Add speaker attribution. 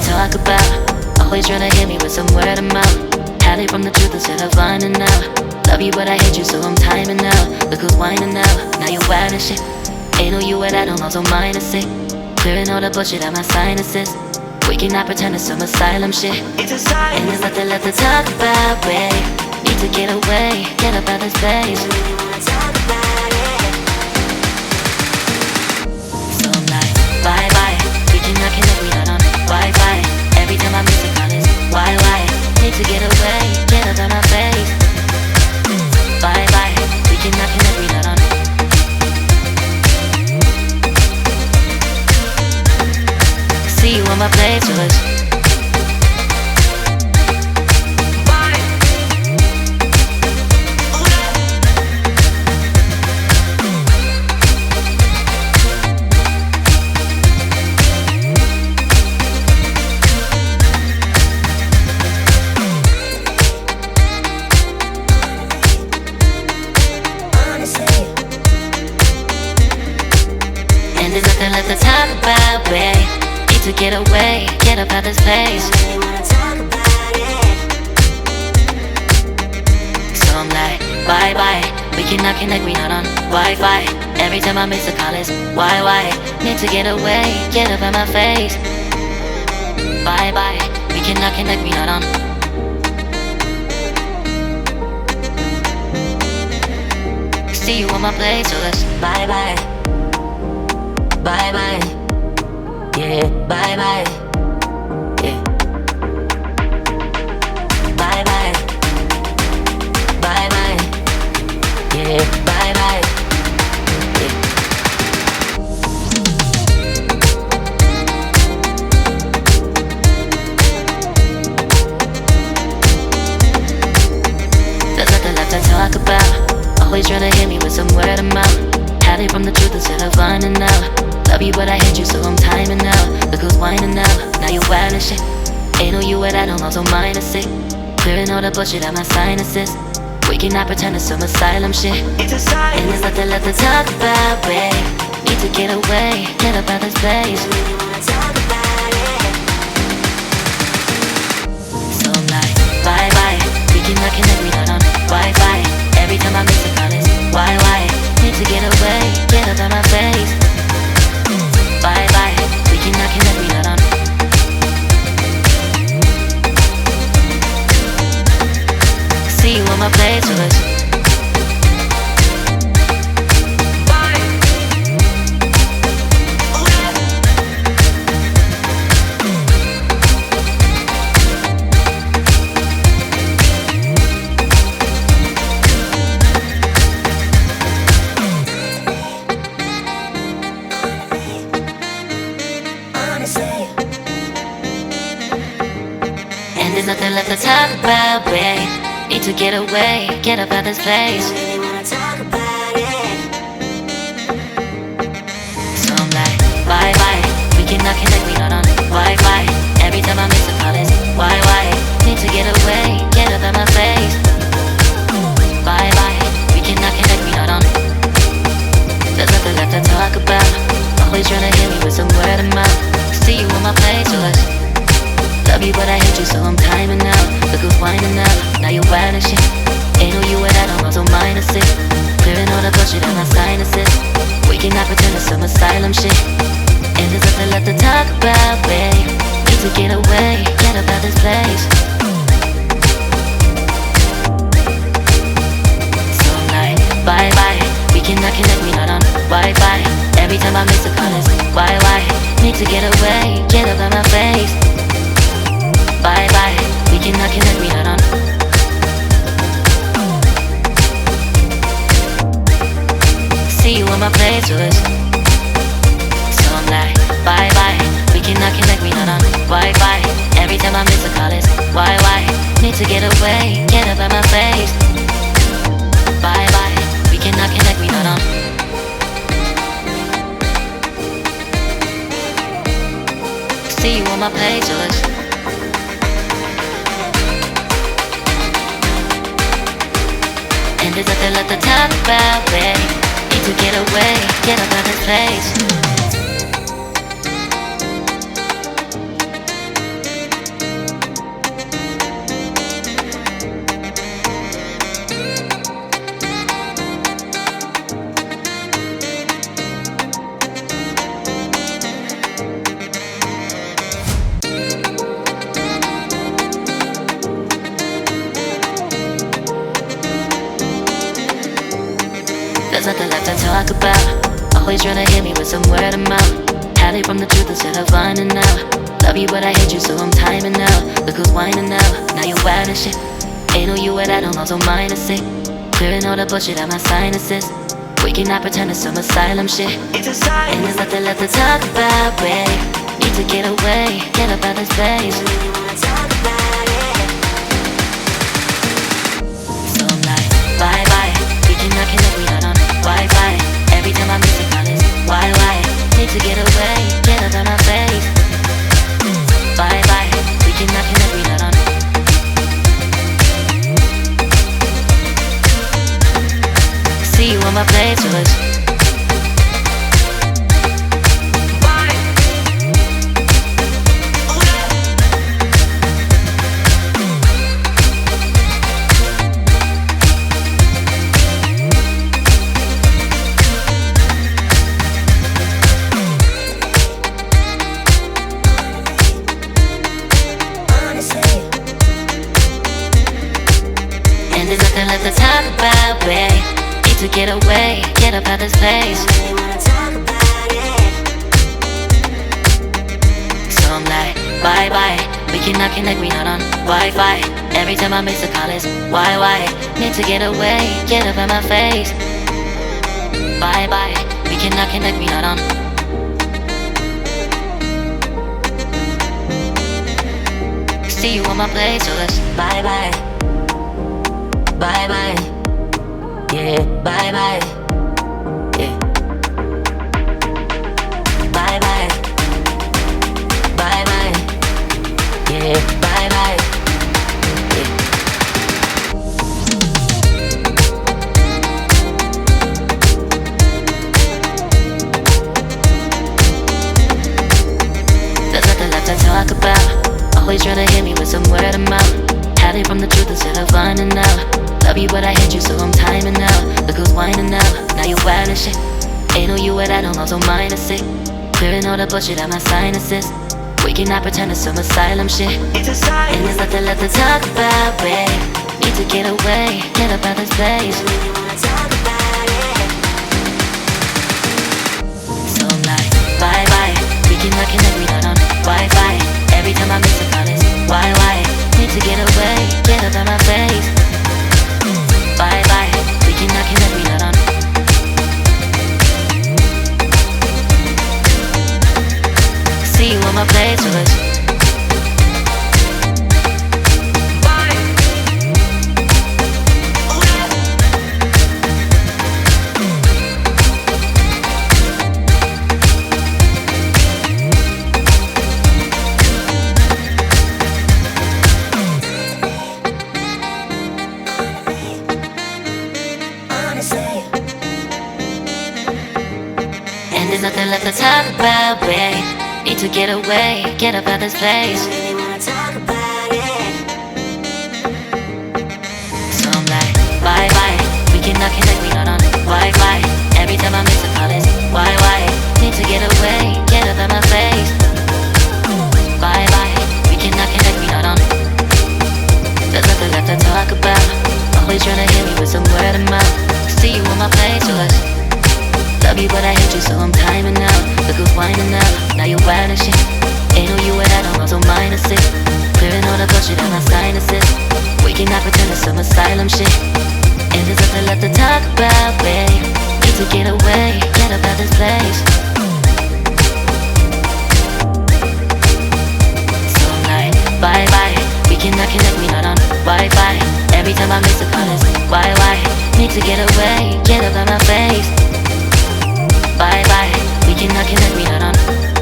Speaker 1: to talk about. Always trying to hit me with some word of mouth. Hide from the truth instead of finding out. Love you but I hate you so I'm timing out. Look who's whining now, now you wild and shit. Ain't no you at I don't know, so mine is sick. Clearing all the bullshit out my sinuses. We cannot pretend it's some asylum shit. It's a sign. And there's nothing left to talk about, babe. Need to get away, get up out this place. So I'm like, bye bye. We cannot connect, we not on Wi-Fi. Every time I miss a call it's why? Need to get away, get up out my face. Bye bye. We cannot connect, we not on. See you on my playlist. And there's nothing left to talk about, babe. Need to get away, get up out this place. So I'm like, bye bye. We cannot connect, we not on Wi-Fi. Every time I miss a call it's why? Need to get away, get up out my face. Bye bye. We cannot connect, we not on. See you on my playlist. Bye bye. Bye bye. Yeah, bye bye. Yeah. Bye bye. Bye bye. Yeah, bye bye. Yeah. There's nothing left to talk about. Always trying to hit me with some word of mouth. Hide from the truth instead of finding out. Love you but I hate you so I'm timing out. Look who's whining now, now you wild and shit. Ain't no you at I don't know, so mine is sick. Clearing all the bullshit out my sinuses. We cannot pretend it's some asylum shit. It's a sign. And there's nothing left to talk about, babe. Need to get away, get up out this place. So I'm like, bye bye. We cannot connect, we not on Wi-Fi. Every time I miss a call it's why? Need to get away, get up out my face. Bye bye. We cannot connect, we not on. See you on my playlist. And there's nothing left to talk about, babe. Need to get away, get up out this place. So I'm like, bye bye. We cannot connect, we not on Wi-Fi. Every time I miss a call it's why? Need to get away, get up out my face. Bye bye. We cannot connect, we not on. There's nothing left to talk about. Always trying to hit me with some word of mouth. See you on my playlist. Love you but I hate you so I'm timing out. Look who's whining now, now you wild and shit. Ain't no you at I don't know, so mine is sick. Clearing all the bullshit out my sinuses. We cannot pretend it's some asylum shit. And there's nothing left to talk about, babe. Need to get away, get up out this place. So I'm like, bye bye. We cannot connect, we not on Wi-Fi. Every time I miss a call it's why? Need to get away, get up out my face. Bye bye. We cannot connect, we not on. See you on my playlist. So I'm like, bye bye. We cannot connect, we not on Wi-Fi. Every time I miss a call it's why? Need to get away, get up out my face. Bye bye. We cannot connect, we not on. See you on my playlist. And there's nothing left to talk about, babe. Need to get away, get up out this place. there's nothing left to talk about. Always trying to hit me with some word of mouth. Hide it from the truth instead of finding out. Love you but I hate you so I'm timing out. Look who's whining now, now you're wild and shit. Ain't no you at all, also minus it. Clearing all the bullshit out my sinuses. We cannot pretend it's some asylum shit. And there's nothing left to talk about, babe. Need to get away, get up out this place. So I'm like, bye bye. We cannot connect, we not on Wi-Fi. Every time I miss a call is why? Need to get away, get up out my face. Bye bye. We cannot connect, we not on. See you on my place, and there's nothing left to talk about, babe. Need to get away, get up out this place. So I'm like, bye bye. We cannot connect, we not on Wi-Fi. Every time I miss a call is why? Need to get away, get up out my face. Bye bye. We cannot connect, we not on. See you on my place, so let's bye bye. Bye bye. Yeah, bye bye. Yeah. Bye bye. Bye bye. Yeah, bye bye. Yeah. There's nothing left to talk about. Always trying to hit me with some word of mouth. Hide it from the truth instead of finding out. Love you but I hate you so I'm timing out. Look who's whining now, now you're wild and shit. Ain't no you at all, also minus it. Clearing all the bullshit out my sinuses. We cannot pretend it's some asylum shit. And there's nothing left to talk about, babe. Need to get away, get up out this place. So I'm like, bye bye. We cannot connect, we not on Wi-Fi. Every time I miss a call is why? Need to get away, get up out my face. Bye bye, we cannot connect, we not on. See you on my place, so let's and there's nothing left to talk about, babe. Need to get away, get up out this place. So I'm like, bye bye. We cannot connect, we not on Wi-Fi. Every time I miss a call is why? Need to get away, get up out my face. Bye bye. We cannot connect, we not on. There's nothing left to talk about. Always trying to hit me with some word of mouth. See you on my place, so let's love you but I hate you so I'm timing out. Look who's whining now, now you're wild and shit. Ain't no you at all, also minus it. Clearing all the bullshit out my sinuses. We cannot pretend it's some asylum shit. And there's nothing left to talk about, babe. Need to get away, get up out this place. So I'm like, bye bye. We cannot connect, we not on Wi-Fi. Every time I miss a call is why? Need to get away, get up out my face. Bye bye, we cannot connect, we not on.